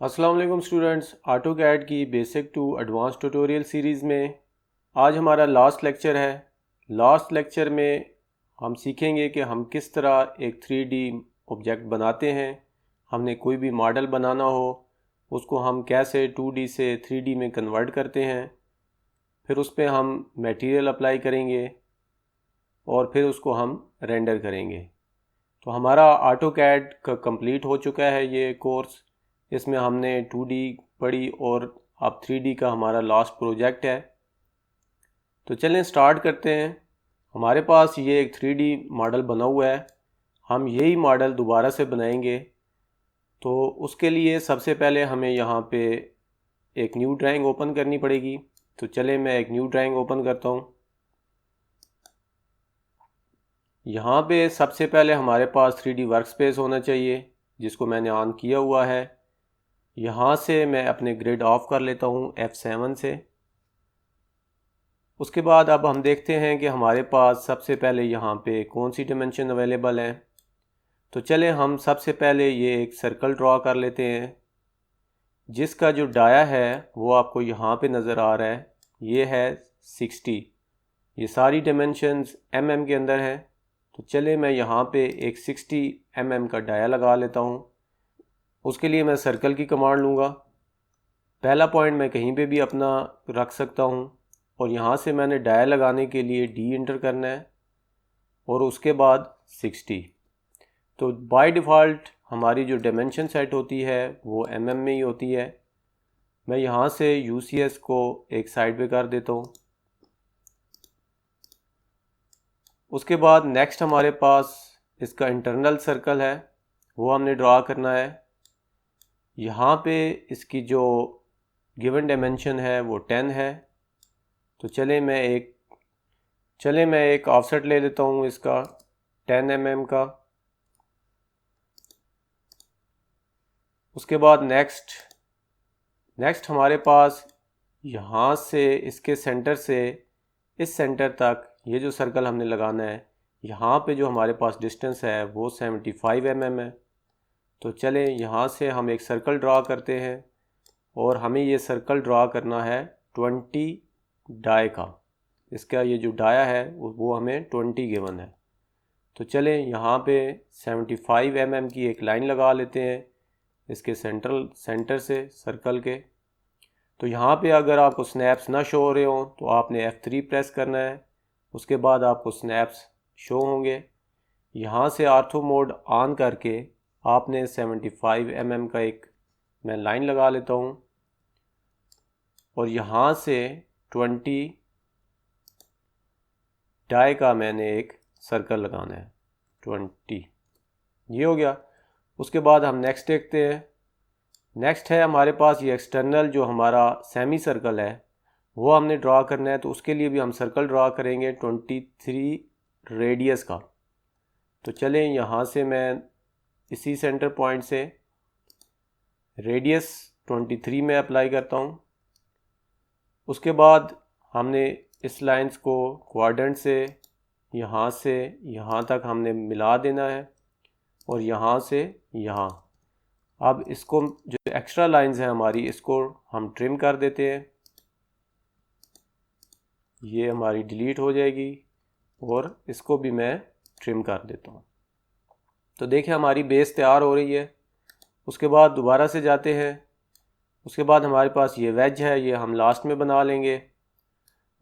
अस्सलाम वालेकुम students, AutoCAD की basic to advance tutorial series में आज हमारा लास्ट लेक्चर है। लास्ट लेक्चर में हम सीखेंगे कि हम किस तरह एक 3D ऑब्जेक्ट बनाते हैं। हमने कोई भी मॉडल बनाना हो उसको हम कैसे 2D से 3D में कन्वर्ट करते हैं, फिर उस पर हम मटेरियल अप्लाई करेंगे और फिर उसको हम रेंडर करेंगे। तो हमारा ऑटोकैड का कंप्लीट हो चुका है ये कोर्स। इसमें हमने 2D पढ़ी और अब 3D का हमारा लास्ट प्रोजेक्ट है। तो चलें स्टार्ट करते हैं। हमारे पास ये एक 3D मॉडल बना हुआ है, हम यही मॉडल दोबारा से बनाएंगे। तो उसके लिए सबसे पहले हमें यहाँ पे एक न्यू ड्राइंग ओपन करनी पड़ेगी। तो चलें मैं एक न्यू ड्राइंग ओपन करता हूँ। यहाँ पे सबसे पहले हमारे पास 3D वर्कस्पेस होना चाहिए, जिसको मैंने ऑन किया हुआ है। यहाँ से मैं अपने ग्रिड ऑफ कर लेता हूँ F7 से। उसके बाद अब हम देखते हैं कि हमारे पास सबसे पहले यहाँ पे कौन सी डिमेंशन अवेलेबल है। तो चले हम सबसे पहले ये एक सर्कल ड्रॉ कर लेते हैं, जिसका जो डाया है वो आपको यहाँ पे नज़र आ रहा है। ये है 60। ये सारी डिमेंशंस mm के अंदर हैं। तो चले मैं यहाँ पे एक 60 mm का डाया लगा लेता हूँ। उसके लिए मैं सर्कल की कमांड लूँगा। पहला पॉइंट मैं कहीं पे भी अपना रख सकता हूँ और यहाँ से मैंने डाया लगाने के लिए D इंटर करना है और उसके बाद 60। तो बाय डिफ़ॉल्ट हमारी जो डायमेंशन सेट होती है वो mm में ही होती है। मैं यहाँ से UCS को एक साइड पे कर देता हूँ। उसके बाद नेक्स्ट हमारे पास इसका इंटरनल सर्कल है, वो हमने ड्रा करना है। यहाँ पे इसकी जो गिवन डायमेंशन है वो 10 है। तो चले मैं एक ऑफसेट ले लेता हूँ इसका 10 mm का। उसके बाद नेक्स्ट हमारे पास यहाँ से इसके सेंटर से इस सेंटर तक ये जो सर्कल हमने लगाना है, यहाँ पे जो हमारे पास डिस्टेंस है वो 75 mm है। तो चलें यहाँ से हम एक सर्कल ड्रा करते हैं और हमें ये सर्कल ड्रा करना है 20 डाई का। इसका ये जो डाया है वो हमें 20 गिवन है। तो चलें यहाँ पे 75 mm की एक लाइन लगा लेते हैं इसके सेंटर से सर्कल के। तो यहाँ पे अगर आपको स्नैप्स ना शो हो रहे हों तो आपने F3 प्रेस करना है। उसके बाद आपको स्नैप्स शो होंगे। यहाँ से आर्थो मोड ऑन करके आपने 75 mm का एक मैं लाइन लगा लेता हूँ और यहाँ से 20 डाई का मैंने एक सर्कल लगाना है 20। ये हो गया। उसके बाद हम नेक्स्ट देखते हैं। नेक्स्ट है हमारे पास ये एक्सटर्नल जो हमारा सेमी सर्कल है वो हमने ड्रा करना है। तो उसके लिए भी हम सर्कल ड्रा करेंगे 23 रेडियस का। तो चलें यहाँ से मैं इसी सेंटर पॉइंट से रेडियस 23 में अप्लाई करता हूँ। उसके बाद हमने इस लाइंस को क्वाड्रेंट से यहाँ तक हमने मिला देना है और यहाँ से यहाँ। अब इसको जो एक्स्ट्रा लाइंस हैं हमारी, इसको हम ट्रिम कर देते हैं। ये हमारी डिलीट हो जाएगी और इसको भी मैं ट्रिम कर देता हूँ। तो देखिए हमारी बेस तैयार हो रही है। उसके बाद दोबारा से जाते हैं। उसके बाद हमारे पास ये वेज है, ये हम लास्ट में बना लेंगे।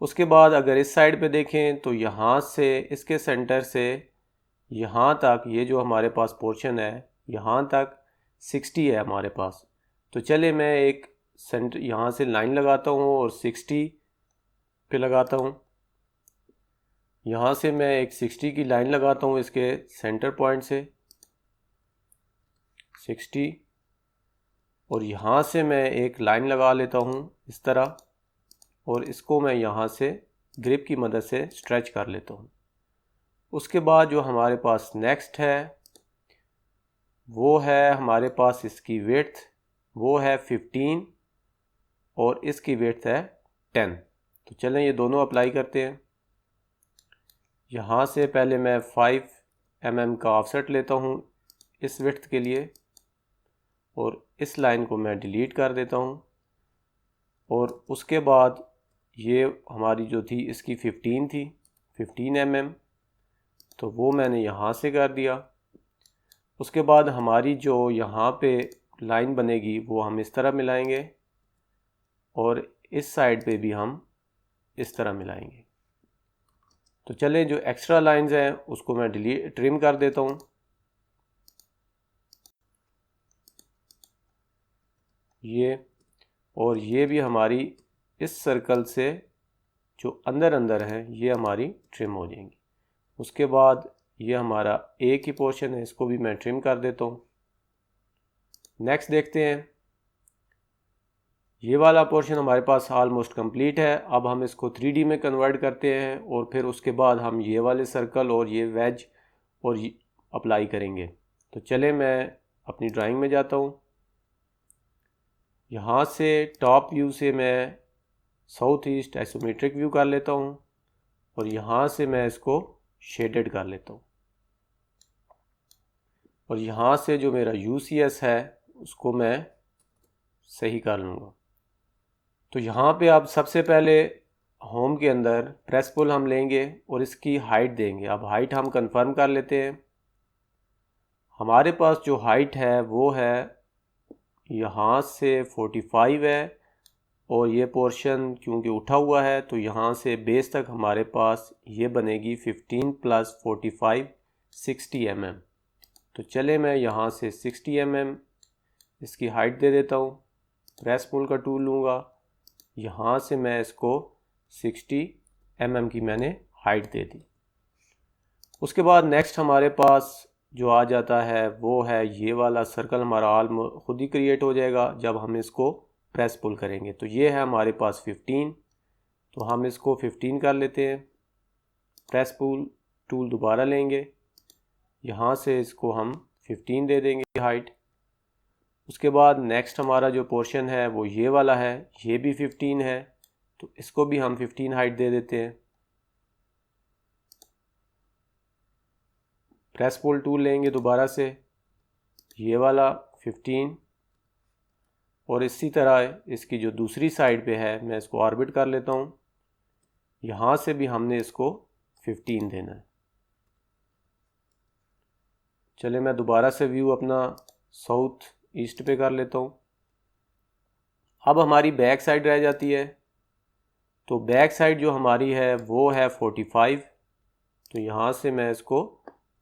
उसके बाद अगर इस साइड पे देखें तो यहाँ से इसके सेंटर से यहाँ तक ये जो हमारे पास पोर्शन है यहाँ तक 60 है हमारे पास। तो चले मैं एक सेंटर यहाँ से लाइन लगाता हूँ और 60 पे लगाता हूँ। यहाँ से मैं एक 60 की लाइन लगाता हूँ इसके सेंटर पॉइंट से 60 और यहाँ से मैं एक लाइन लगा लेता हूँ इस तरह और इसको मैं यहाँ से ग्रिप की मदद से स्ट्रेच कर लेता हूँ। उसके बाद जो हमारे पास नेक्स्ट है वो है हमारे पास इसकी विड्थ वो है 15 और इसकी विड्थ है 10। तो चलें ये दोनों अप्लाई करते हैं। यहाँ से पहले मैं 5 mm का ऑफसेट लेता हूँ इस विड्थ के लिए और इस लाइन को मैं डिलीट कर देता हूँ। और उसके बाद ये हमारी जो थी इसकी 15 थी, 15 mm, तो वो मैंने यहाँ से कर दिया। उसके बाद हमारी जो यहाँ पे लाइन बनेगी वो हम इस तरह मिलाएंगे और इस साइड पे भी हम इस तरह मिलाएंगे। तो चलें, जो एक्स्ट्रा लाइंस हैं उसको मैं ट्रिम कर देता हूँ। ये और ये भी हमारी इस सर्कल से जो अंदर अंदर है ये हमारी ट्रिम हो जाएंगी। उसके बाद ये हमारा एक ही पोर्शन है, इसको भी मैं ट्रिम कर देता हूँ। नेक्स्ट देखते हैं, ये वाला पोर्शन हमारे पास ऑलमोस्ट कंप्लीट है। अब हम इसको 3D में कन्वर्ट करते हैं और फिर उसके बाद हम ये वाले सर्कल और ये वेज और ये अप्लाई करेंगे। तो चले, मैं अपनी ड्राइंग में जाता हूँ। यहाँ से टॉप व्यू से मैं साउथ ईस्ट आइसोमेट्रिक व्यू कर लेता हूँ और यहाँ से मैं इसको शेडेड कर लेता हूँ और यहाँ से जो मेरा UCS है उसको मैं सही कर लूँगा। तो यहाँ पे आप सबसे पहले होम के अंदर प्रेस पुल हम लेंगे और इसकी हाइट देंगे। अब हाइट हम कंफर्म कर लेते हैं। हमारे पास जो हाइट है वो है यहाँ से 45 है और ये पोर्शन क्योंकि उठा हुआ है तो यहाँ से बेस तक हमारे पास ये बनेगी 15 + 45 60 mm। तो चले, मैं यहाँ से 60 mm इसकी हाइट दे देता हूँ। प्रेस पुल का टूल लूँगा, यहाँ से मैं इसको 60 mm की मैंने हाइट दे दी। उसके बाद नेक्स्ट हमारे पास जो आ जाता है वो है ये वाला सर्कल, हमारा खुद ही क्रिएट हो जाएगा जब हम इसको प्रेस पुल करेंगे। तो ये है हमारे पास 15, तो हम इसको 15 कर लेते हैं। प्रेस पुल टूल दोबारा लेंगे, यहाँ से इसको हम 15 दे देंगे हाइट। उसके बाद नेक्स्ट हमारा जो पोर्शन है वो ये वाला है, ये भी 15 है, तो इसको भी हम 15 हाइट दे देते हैं। प्रेस पुल टूल लेंगे दोबारा से, ये वाला 15 और इसी तरह इसकी जो दूसरी साइड पे है मैं इसको ऑर्बिट कर लेता हूँ। यहाँ से भी हमने इसको 15 देना है। चले, मैं दोबारा से व्यू अपना साउथ ईस्ट पे कर लेता हूँ। अब हमारी बैक साइड रह जाती है, तो बैक साइड जो हमारी है वो है 45, तो यहाँ से मैं इसको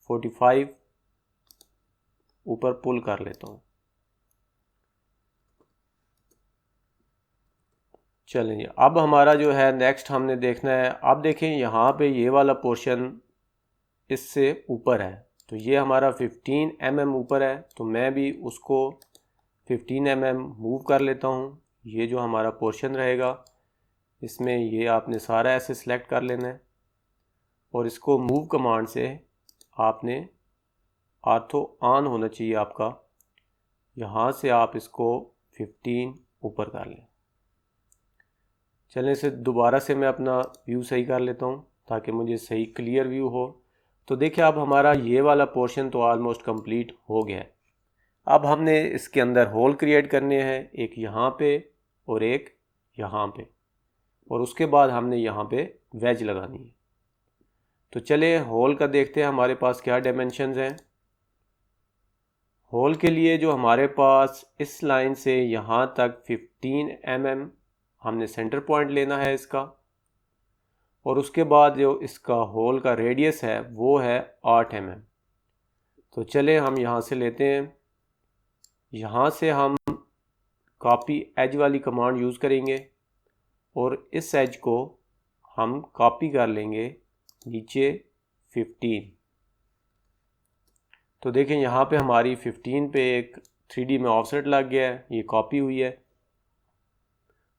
45 ऊपर पुल कर लेता हूँ। चलें, अब हमारा जो है नेक्स्ट हमने देखना है। अब देखें यहाँ पे ये वाला पोर्शन इससे ऊपर है, तो ये हमारा 15 mm ऊपर है, तो मैं भी उसको 15 mm मूव कर लेता हूँ। ये जो हमारा पोर्शन रहेगा इसमें ये आपने सारा ऐसे सिलेक्ट कर लेना है और इसको मूव कमांड से आपने ऑर्थो ऑन होना चाहिए आपका। यहाँ से आप इसको 15 ऊपर कर लें। चलें, इसे दोबारा से मैं अपना व्यू सही कर लेता हूँ ताकि मुझे सही क्लियर व्यू हो। तो देखिए, अब हमारा ये वाला पोर्शन तो ऑलमोस्ट कंप्लीट हो गया है। अब हमने इसके अंदर होल क्रिएट करने हैं, एक यहाँ पे और एक यहाँ पे, और उसके बाद हमने यहाँ पे वेज लगानी है। तो चले होल का देखते हैं हमारे पास क्या डायमेंशंस हैं। होल के लिए जो हमारे पास इस लाइन से यहाँ तक 15 mm हमने सेंटर पॉइंट लेना है इसका, और उसके बाद जो इसका होल का रेडियस है वो है 8 mm। तो चले हम यहाँ से लेते हैं, यहाँ से हम कॉपी एज वाली कमांड यूज़ करेंगे और इस एज को हम कॉपी कर लेंगे नीचे 15। तो देखें यहाँ पे हमारी 15 पे एक 3D में ऑफसेट लग गया है, ये कॉपी हुई है।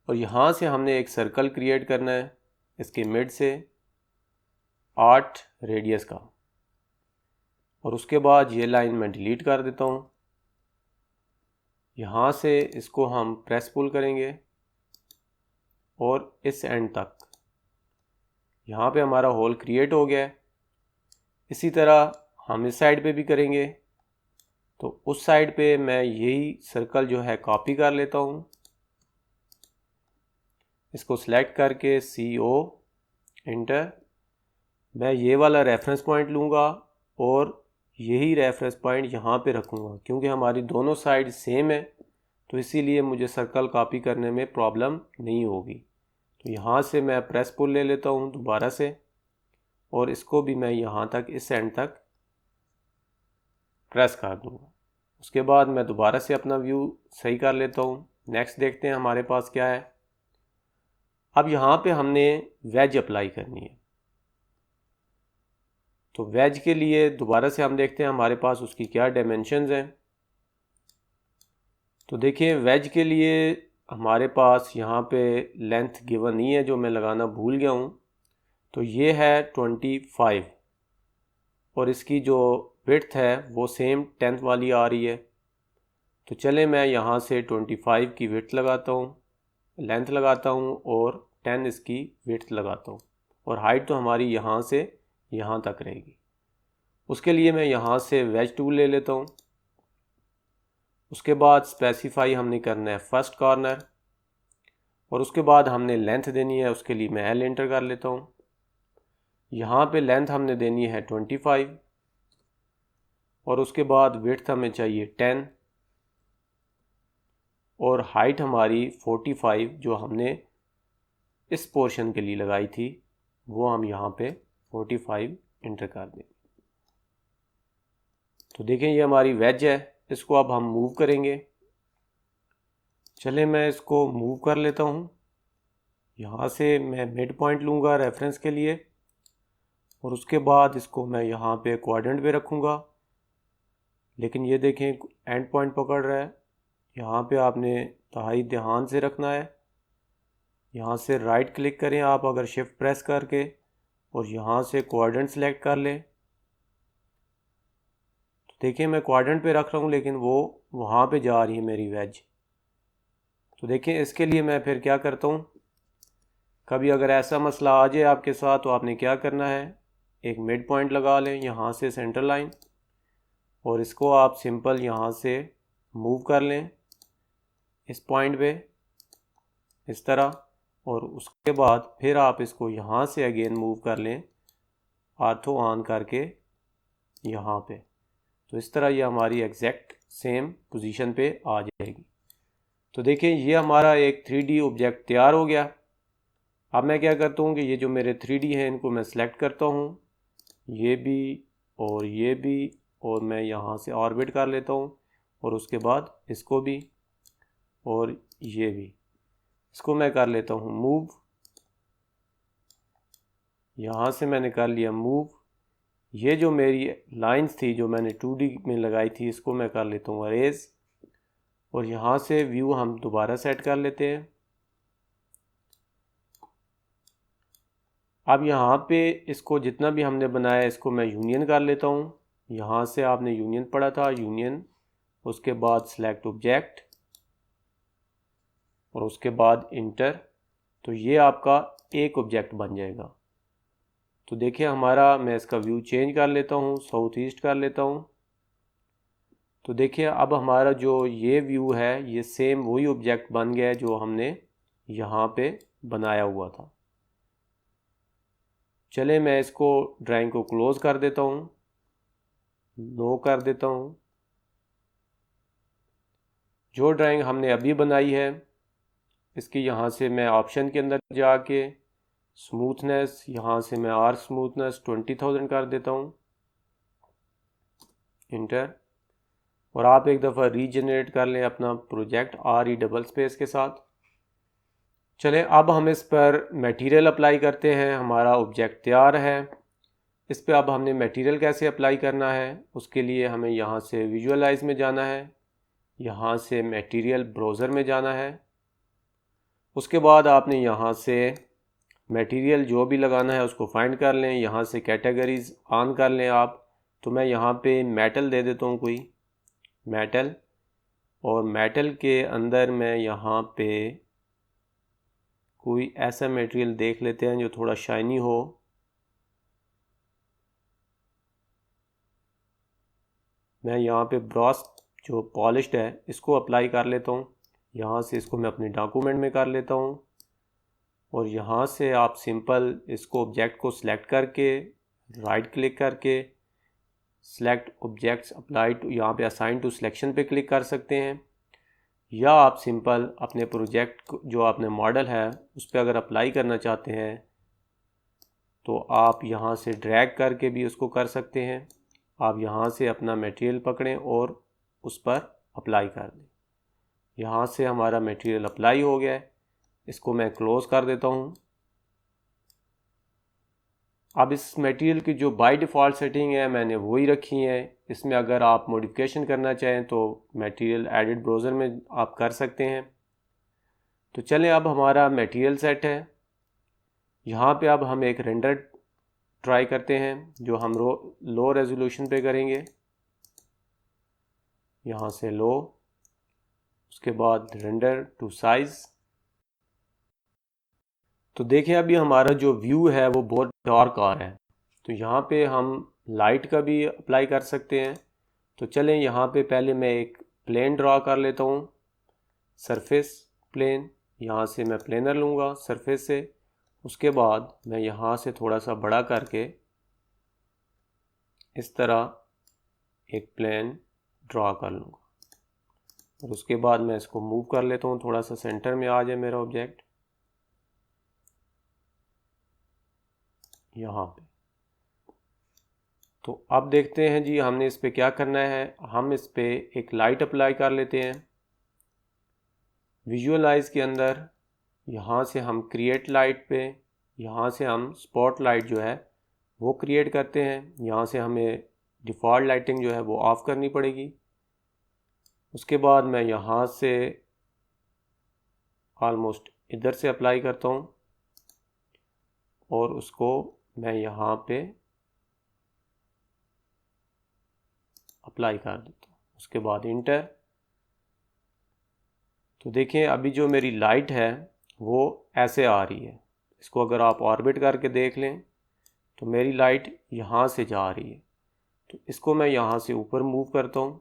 और यहाँ से हमने एक सर्कल क्रिएट करना है इसके मिड से 8 रेडियस का, और उसके बाद ये लाइन मैं डिलीट कर देता हूँ। यहाँ से इसको हम प्रेस पुल करेंगे और इस एंड तक, यहाँ पे हमारा होल क्रिएट हो गया है। इसी तरह हम इस साइड पे भी करेंगे। तो उस साइड पे मैं यही सर्कल जो है कॉपी कर लेता हूँ। इसको सिलेक्ट करके CO इंटर, मैं ये वाला रेफरेंस पॉइंट लूँगा और यही रेफरेंस पॉइंट यहाँ पे रखूँगा, क्योंकि हमारी दोनों साइड सेम है तो इसीलिए मुझे सर्कल कॉपी करने में प्रॉब्लम नहीं होगी। तो यहाँ से मैं प्रेस पुल ले लेता हूँ दोबारा से, और इसको भी मैं यहाँ तक, इस एंड तक प्रेस कर दूँगा। उसके बाद मैं दोबारा से अपना व्यू सही कर लेता हूँ। नेक्स्ट देखते हैं हमारे पास क्या है। अब यहाँ पे हमने वेज अप्लाई करनी है, तो वेज के लिए दोबारा से हम देखते हैं हमारे पास उसकी क्या डायमेंशंस हैं। तो देखिए वेज के लिए हमारे पास यहाँ पे लेंथ गिवन नहीं है, जो मैं लगाना भूल गया हूँ। तो ये है 25 और इसकी जो विड्थ है वो सेम 10 वाली आ रही है। तो चले मैं यहाँ से 25 की विड्थ लगाता हूँ, लेंथ लगाता हूँ, और 10 इसकी विड्थ लगाता हूँ, और हाइट तो हमारी यहाँ से यहाँ तक रहेगी। उसके लिए मैं यहाँ से वेज टूल ले लेता हूँ। उसके बाद स्पेसिफाई हमने करना है फर्स्ट कॉर्नर, और उसके बाद हमने लेंथ देनी है। उसके लिए मैं L एंटर कर लेता हूँ। यहाँ पे लेंथ हमने देनी है 25, और उसके बाद विड्थ हमें चाहिए 10, और हाइट हमारी 45 जो हमने इस पोर्शन के लिए लगाई थी वो हम यहाँ पे 45 एंटर कर देंगे। तो देखें ये हमारी वेज है, इसको अब हम मूव करेंगे। चले मैं इसको मूव कर लेता हूँ। यहाँ से मैं मिड पॉइंट लूँगा रेफरेंस के लिए, और उसके बाद इसको मैं यहाँ पे क्वाड्रेंट पे रखूँगा। लेकिन ये देखें एंड पॉइंट पकड़ रहा है। यहाँ पे आपने इंतहाई ध्यान से रखना है। यहाँ से राइट क्लिक करें आप अगर शिफ्ट प्रेस करके, और यहाँ से क्वाड्रेंट सेलेक्ट कर लें। तो देखिए मैं क्वाड्रेंट पे रख रहा हूँ लेकिन वो वहाँ पे जा रही है मेरी वेज। तो देखिए इसके लिए मैं फिर क्या करता हूँ, कभी अगर ऐसा मसला आ जाए आपके साथ तो आपने क्या करना है, एक मिड पॉइंट लगा लें यहाँ से सेंटर लाइन, और इसको आप सिंपल यहाँ से मूव कर लें इस पॉइंट पे इस तरह, और उसके बाद फिर आप इसको यहाँ से अगेन मूव कर लें आर्थो ऑन करके यहाँ पे। तो इस तरह ये हमारी एग्जैक्ट सेम पोजीशन पे आ जाएगी। तो देखिए ये हमारा एक 3D ऑब्जेक्ट तैयार हो गया। अब मैं क्या करता हूँ कि ये जो मेरे 3D हैं इनको मैं सेलेक्ट करता हूँ, ये भी, और मैं यहाँ से ऑर्बिट कर लेता हूँ, और उसके बाद इसको भी और ये भी, इसको मैं कर लेता हूँ मूव। यहाँ से मैंने कर लिया मूव। ये जो मेरी लाइंस थी जो मैंने 2D में लगाई थी इसको मैं कर लेता हूँ अरेज, और यहाँ से व्यू हम दोबारा सेट कर लेते हैं। अब यहाँ पे इसको जितना भी हमने बनाया इसको मैं यूनियन कर लेता हूँ। यहाँ से आपने यूनियन पढ़ा था, यूनियन, उसके बाद सिलेक्ट ऑब्जेक्ट, और उसके बाद इंटर। तो ये आपका एक ऑब्जेक्ट बन जाएगा। तो देखिए हमारा, मैं इसका व्यू चेंज कर लेता हूँ, साउथ ईस्ट कर लेता हूँ। तो देखिए अब हमारा जो ये व्यू है ये सेम वही ऑब्जेक्ट बन गया है जो हमने यहाँ पे बनाया हुआ था। चले मैं इसको ड्राइंग को क्लोज़ कर देता हूँ, नो कर देता हूँ। जो ड्राइंग हमने अभी बनाई है इसकी यहाँ से मैं ऑप्शन के अंदर जाके स्मूथनेस, यहाँ से मैं आर्क स्मूथनेस 20,000 कर देता हूँ, इंटर। और आप एक दफ़ा रीजनरेट कर लें अपना प्रोजेक्ट RE डबल स्पेस के साथ। चलें अब हम इस पर मटेरियल अप्लाई करते हैं। हमारा ऑब्जेक्ट तैयार है, इस पे अब हमने मटेरियल कैसे अप्लाई करना है उसके लिए हमें यहाँ से विजुअलाइज में जाना है, यहाँ से मटेरियल ब्राउज़र में जाना है। उसके बाद आपने यहाँ से मटेरियल जो भी लगाना है उसको फाइंड कर लें, यहाँ से कैटेगरीज ऑन कर लें आप। तो मैं यहाँ पे मेटल दे देता हूँ, कोई मेटल, और मेटल के अंदर मैं यहाँ पे कोई ऐसा मटेरियल देख लेते हैं जो थोड़ा शाइनी हो। मैं यहाँ पे ब्रश जो पॉलिश्ड है इसको अप्लाई कर लेता हूँ। यहाँ से इसको मैं अपने डॉक्यूमेंट में कर लेता हूँ और यहाँ से आप सिंपल इसको ऑब्जेक्ट को सिलेक्ट करके राइट क्लिक करके सेलेक्ट ऑब्जेक्ट्स अप्लाई टू, यहाँ पे असाइन टू सिलेक्शन पे क्लिक कर सकते हैं, या आप सिंपल अपने प्रोजेक्ट जो आपने मॉडल है उस पर अगर अप्लाई करना चाहते हैं तो आप यहाँ से ड्रैग करके भी उसको कर सकते हैं। आप यहाँ से अपना मटेरियल पकड़ें और उस पर अप्लाई कर दें। यहाँ से हमारा मटेरियल अप्लाई हो गया है, इसको मैं क्लोज़ कर देता हूँ। अब इस मटेरियल की जो बाय डिफ़ॉल्ट सेटिंग है मैंने वही रखी है। इसमें अगर आप मॉडिफिकेशन करना चाहें तो मटेरियल एडिट ब्राउज़र में आप कर सकते हैं। तो चलें, अब हमारा मटेरियल सेट है। यहाँ पे अब हम एक रेंडर ट्राई करते हैं जो हम लो रेजोल्यूशन पे करेंगे। यहाँ से लो, उसके बाद रेंडर टू साइज़। तो देखिए अभी हमारा जो व्यू है वो बहुत डार्क आ रहा है, तो यहाँ पे हम लाइट का भी अप्लाई कर सकते हैं। तो चलें, यहाँ पे पहले मैं एक प्लेन ड्रा कर लेता हूँ, सरफेस प्लेन। यहाँ से मैं प्लेनर लूँगा सरफेस से, उसके बाद मैं यहाँ से थोड़ा सा बड़ा करके इस तरह एक प्लेन ड्रा कर लूँगा और उसके बाद मैं इसको मूव कर लेता हूँ, थोड़ा सा सेंटर में आ जाए मेरा ऑब्जेक्ट यहाँ पे। तो अब देखते हैं जी हमने इस पे क्या करना है। हम इस पे एक लाइट अप्लाई कर लेते हैं। विजुअलाइज के अंदर यहाँ से हम क्रिएट लाइट पे, यहाँ से हम स्पॉट लाइट जो है वो क्रिएट करते हैं। यहाँ से हमें डिफ़ॉल्ट लाइटिंग जो है वो ऑफ़ करनी पड़ेगी। उसके बाद मैं यहाँ से ऑलमोस्ट इधर से अप्लाई करता हूँ और उसको मैं यहाँ पे अप्लाई कर देता हूँ। उसके बाद इंटर। तो देखें अभी जो मेरी लाइट है वो ऐसे आ रही है। इसको अगर आप ऑर्बिट करके देख लें तो मेरी लाइट यहाँ से जा रही है। तो इसको मैं यहाँ से ऊपर मूव करता हूँ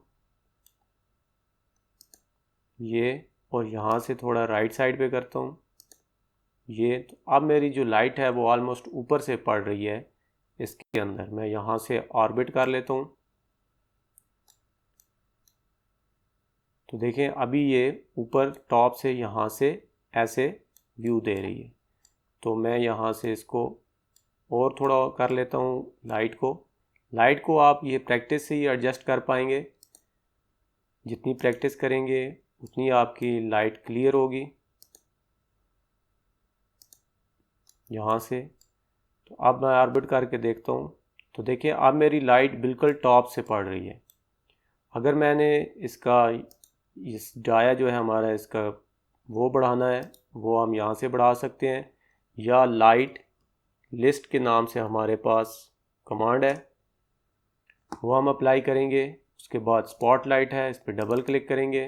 ये, और यहाँ से थोड़ा राइट साइड पे करता हूँ ये। तो अब मेरी जो लाइट है वो ऑलमोस्ट ऊपर से पड़ रही है इसके अंदर। मैं यहाँ से ऑर्बिट कर लेता हूँ। तो देखें अभी ये ऊपर टॉप से यहाँ से ऐसे व्यू दे रही है। तो मैं यहाँ से इसको और थोड़ा कर लेता हूँ लाइट को आप ये प्रैक्टिस से ही एडजस्ट कर पाएंगे। जितनी प्रैक्टिस करेंगे उतनी आपकी लाइट क्लियर होगी यहाँ से। तो अब मैं ऑर्बिट करके देखता हूँ। तो देखिए अब मेरी लाइट बिल्कुल टॉप से पड़ रही है। अगर मैंने इस डाया जो है हमारा इसका वो बढ़ाना है वो हम यहाँ से बढ़ा सकते हैं, या लाइट लिस्ट के नाम से हमारे पास कमांड है वो हम अप्लाई करेंगे। उसके बाद स्पॉट लाइट है, इस पर डबल क्लिक करेंगे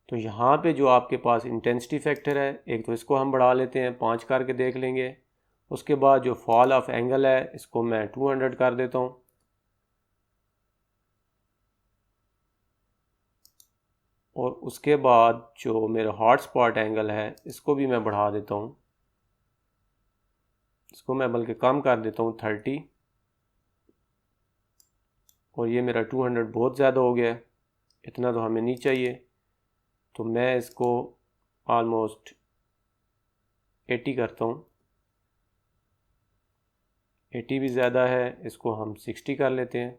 तो यहाँ पे जो आपके पास इंटेंसिटी फैक्टर है एक तो इसको हम बढ़ा लेते हैं, 5 करके देख लेंगे। उसके बाद जो फॉल ऑफ एंगल है इसको मैं 200 कर देता हूँ। और उसके बाद जो मेरा हॉट स्पॉट एंगल है इसको भी मैं बढ़ा देता हूँ, इसको मैं बल्कि कम कर देता हूँ 30। और ये मेरा 200 बहुत ज़्यादा हो गया है, इतना तो हमें नहीं चाहिए। तो मैं इसको ऑलमोस्ट 80 करता हूँ। 80 भी ज़्यादा है, इसको हम 60 कर लेते हैं।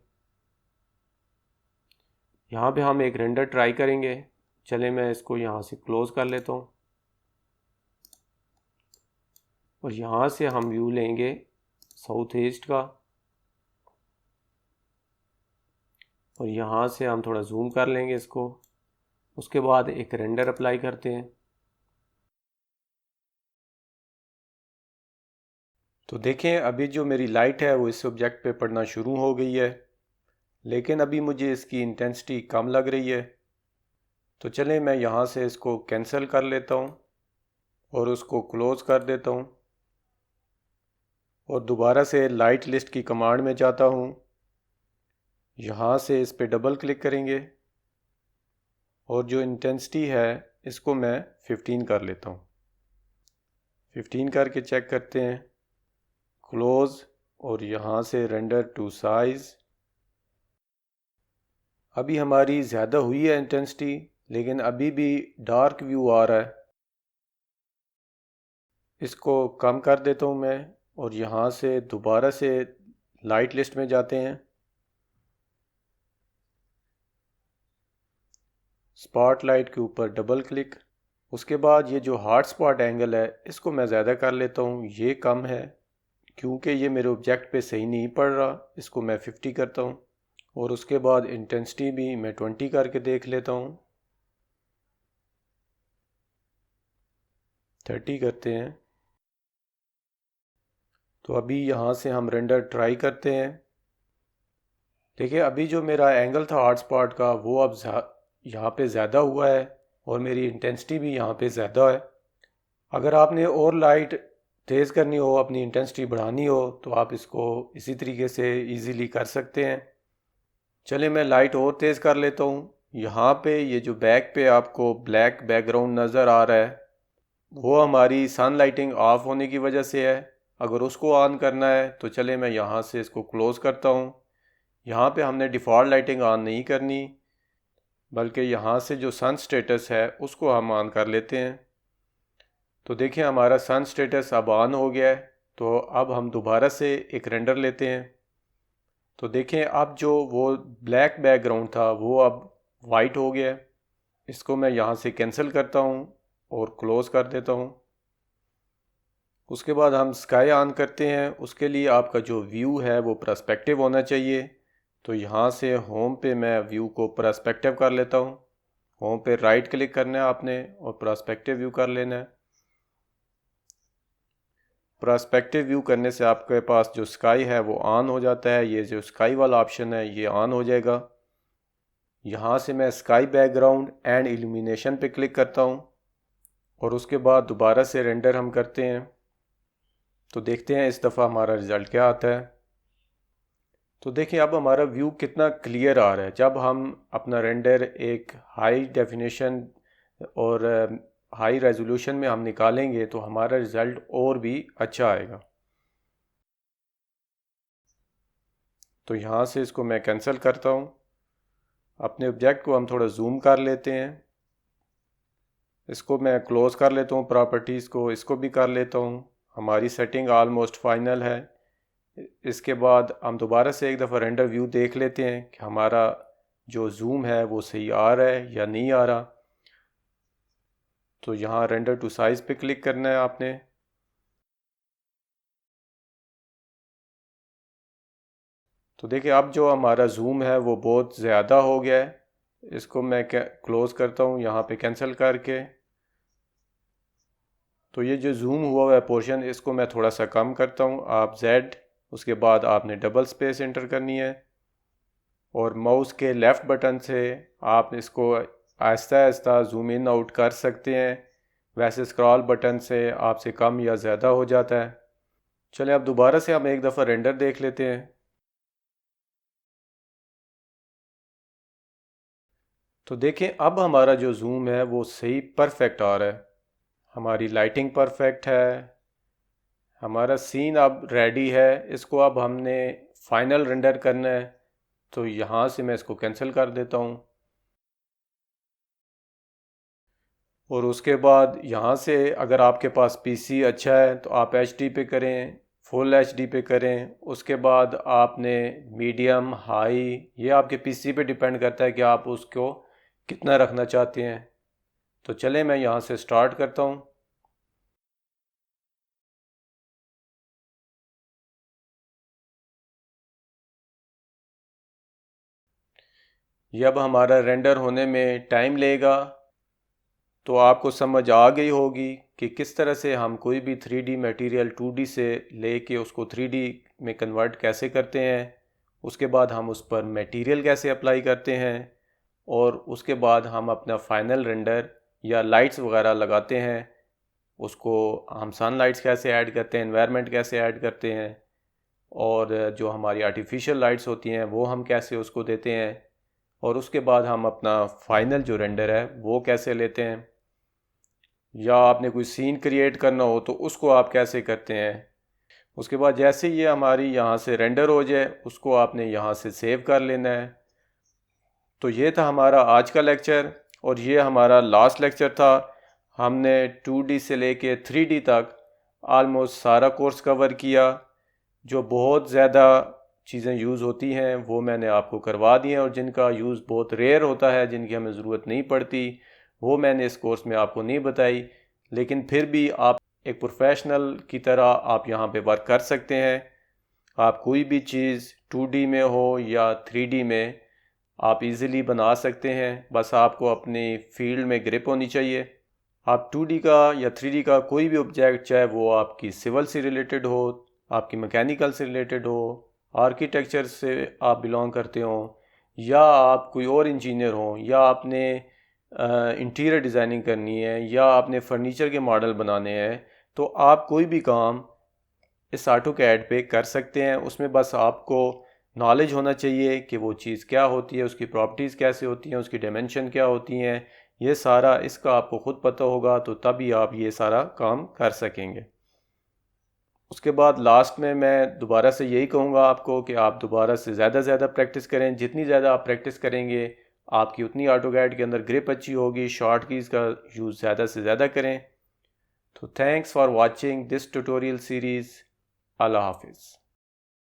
यहाँ पे हम एक रेंडर ट्राई करेंगे। चले मैं इसको यहाँ से क्लोज़ कर लेता हूँ और यहाँ से हम व्यू लेंगे साउथ ईस्ट का और यहाँ से हम थोड़ा जूम कर लेंगे इसको। उसके बाद एक रेंडर अप्लाई करते हैं। तो देखें अभी जो मेरी लाइट है वो इस ऑब्जेक्ट पे पड़ना शुरू हो गई है, लेकिन अभी मुझे इसकी इंटेंसिटी कम लग रही है। तो चलें मैं यहाँ से इसको कैंसिल कर लेता हूँ और उसको क्लोज़ कर देता हूँ और दोबारा से लाइट लिस्ट की कमांड में जाता हूँ। यहाँ से इस पे डबल क्लिक करेंगे और जो इंटेंसिटी है इसको मैं 15 कर लेता हूँ। 15 करके चेक करते हैं, क्लोज, और यहाँ से रेंडर टू साइज़। अभी हमारी ज़्यादा हुई है इंटेंसिटी, लेकिन अभी भी डार्क व्यू आ रहा है। इसको कम कर देता हूँ मैं और यहाँ से दोबारा से लाइट लिस्ट में जाते हैं। स्पॉट लाइट के ऊपर डबल क्लिक। उसके बाद ये जो हॉट स्पॉट एंगल है इसको मैं ज़्यादा कर लेता हूँ, ये कम है क्योंकि ये मेरे ऑब्जेक्ट पे सही नहीं पड़ रहा। इसको मैं 50 करता हूँ और उसके बाद इंटेंसिटी भी मैं 20 करके देख लेता हूँ। 30 करते हैं। तो अभी यहाँ से हम रेंडर ट्राई करते हैं। देखिए अभी जो मेरा एंगल था हॉट स्पॉट का वो अब यहाँ पे ज़्यादा हुआ है और मेरी इंटेंसिटी भी यहाँ पे ज़्यादा है। अगर आपने और लाइट तेज़ करनी हो, अपनी इंटेंसिटी बढ़ानी हो, तो आप इसको इसी तरीके से इजीली कर सकते हैं। चलिए मैं लाइट और तेज़ कर लेता हूँ। यहाँ पे ये जो बैक पे आपको ब्लैक बैकग्राउंड नज़र आ रहा है वो हमारी सन लाइटिंग ऑफ होने की वजह से है। अगर उसको ऑन करना है तो चले मैं यहाँ से इसको क्लोज़ करता हूँ। यहाँ पे हमने डिफ़ॉल्ट लाइटिंग ऑन नहीं करनी, बल्कि यहाँ से जो सन स्टेटस है उसको हम ऑन कर लेते हैं। तो देखिए हमारा सन स्टेटस अब ऑन हो गया है। तो अब हम दोबारा से एक रेंडर लेते हैं। तो देखें अब जो वो ब्लैक बैकग्राउंड था वो अब वाइट हो गया है। इसको मैं यहाँ से कैंसिल करता हूँ और क्लोज़ कर देता हूँ। उसके बाद हम स्काई ऑन करते हैं। उसके लिए आपका जो व्यू है वो पर्सपेक्टिव होना चाहिए। तो यहाँ से होम पे मैं व्यू को पर्सपेक्टिव कर लेता हूँ। होम पे राइट क्लिक करना है आपने और पर्सपेक्टिव व्यू कर लेना है। पर्सपेक्टिव व्यू करने से आपके पास जो स्काई है वो ऑन हो जाता है। ये जो स्काई वाला ऑप्शन है ये ऑन हो जाएगा। यहाँ से मैं स्काई बैकग्राउंड एंड इल्यूमिनेशन पे क्लिक करता हूँ और उसके बाद दोबारा से रेंडर हम करते हैं। तो देखते हैं इस दफ़ा हमारा रिज़ल्ट क्या आता है। तो देखिए अब हमारा व्यू कितना क्लियर आ रहा है। जब हम अपना रेंडर एक हाई डेफिनेशन और हाई रेजोल्यूशन में हम निकालेंगे तो हमारा रिज़ल्ट और भी अच्छा आएगा। तो यहाँ से इसको मैं कैंसिल करता हूँ। अपने ऑब्जेक्ट को हम थोड़ा जूम कर लेते हैं। इसको मैं क्लोज़ कर लेता हूँ, प्रॉपर्टीज़ को इसको भी कर लेता हूँ। हमारी सेटिंग ऑलमोस्ट फाइनल है। इसके बाद हम दोबारा से एक दफ़ा रेंडर व्यू देख लेते हैं कि हमारा जो जूम है वो सही आ रहा है या नहीं आ रहा। तो यहाँ रेंडर टू साइज़ पे क्लिक करना है आपने। तो देखिए अब जो हमारा जूम है वो बहुत ज़्यादा हो गया है। इसको मैं क्लोज़ करता हूँ यहाँ पे कैंसिल करके। तो ये जो जूम हुआ है पोर्शन इसको मैं थोड़ा सा कम करता हूँ। आप Z, उसके बाद आपने डबल स्पेस एंटर करनी है और माउस के लेफ़्ट बटन से आप इसको Aahista Aahista zoom in out कर सकते हैं। वैसे स्क्रॉल बटन से आपसे कम या ज़्यादा हो जाता है। चलें अब दोबारा से हम एक दफ़ा रेंडर देख लेते हैं। तो देखें अब हमारा जो जूम है वो सही परफेक्ट आ रहा है। हमारी लाइटिंग परफेक्ट है। हमारा सीन अब रेडी है। इसको अब हमने फाइनल रेंडर करना है। तो यहाँ से मैं इसको कैंसिल कर देता हूँ और उसके बाद यहाँ से अगर आपके पास पीसी अच्छा है तो आप एचडी पे करें, फुल एचडी पे करें। उसके बाद आपने मीडियम, हाई, ये आपके पीसी पे डिपेंड करता है कि आप उसको कितना रखना चाहते हैं। तो चलें मैं यहाँ से स्टार्ट करता हूँ। ये अब हमारा रेंडर होने में टाइम लेगा। तो आपको समझ आ गई होगी कि किस तरह से हम कोई भी 3D मटेरियल 2D से लेके उसको 3D में कन्वर्ट कैसे करते हैं। उसके बाद हम उस पर मटेरियल कैसे अप्लाई करते हैं और उसके बाद हम अपना फाइनल रेंडर या लाइट्स वगैरह लगाते हैं। उसको हम सन लाइट्स कैसे ऐड करते हैं, एनवायरनमेंट कैसे ऐड करते हैं, और जो हमारी आर्टिफिशियल लाइट्स होती हैं वो हम कैसे उसको देते हैं, और उसके बाद हम अपना फाइनल जो रेंडर है वो कैसे लेते हैं, या आपने कोई सीन क्रिएट करना हो तो उसको आप कैसे करते हैं। उसके बाद जैसे ये हमारी यहाँ से रेंडर हो जाए उसको आपने यहाँ से सेव कर लेना है। तो ये था हमारा आज का लेक्चर, और ये हमारा लास्ट लेक्चर था। हमने 2D से लेके 3D तक आलमोस्ट सारा कोर्स कवर किया। जो बहुत ज़्यादा चीज़ें यूज़ होती हैं वो मैंने आपको करवा दी हैं, और जिनका यूज़ बहुत रेयर होता है, जिनकी हमें ज़रूरत नहीं पड़ती, वो मैंने इस कोर्स में आपको नहीं बताई। लेकिन फिर भी आप एक प्रोफेशनल की तरह आप यहाँ पे वर्क कर सकते हैं। आप कोई भी चीज़ 2D में हो या 3D में आप इजीली बना सकते हैं, बस आपको अपनी फील्ड में ग्रिप होनी चाहिए। आप 2D का या 3D का कोई भी ऑब्जेक्ट, चाहे वो आपकी सिविल से रिलेटेड हो, आपकी मैकेनिकल से रिलेटेड हो, आर्किटेक्चर से आप बिलोंग करते हो, या आप कोई और इंजीनियर हो, या आपने इंटीरियर डिज़ाइनिंग करनी है, या आपने फर्नीचर के मॉडल बनाने हैं, तो आप कोई भी काम इस ऑटोकैड पे कर सकते हैं। उसमें बस आपको नॉलेज होना चाहिए कि वो चीज़ क्या होती है, उसकी प्रॉपर्टीज़ कैसे होती हैं, उसकी डायमेंशन क्या होती हैं। ये सारा इसका आपको ख़ुद पता होगा तो तभी आप ये सारा काम कर सकेंगे। उसके बाद लास्ट में मैं दोबारा से यही कहूँगा आपको कि आप दोबारा से ज़्यादा प्रैक्टिस करें। जितनी ज़्यादा आप प्रैक्टिस करेंगे आपकी उतनी ऑटोकैड के अंदर ग्रिप अच्छी होगी। शॉर्ट कीज़ का यूज़ ज़्यादा से ज़्यादा करें। तो thanks for watching this tutorial series. अल्लाह हाफिज़।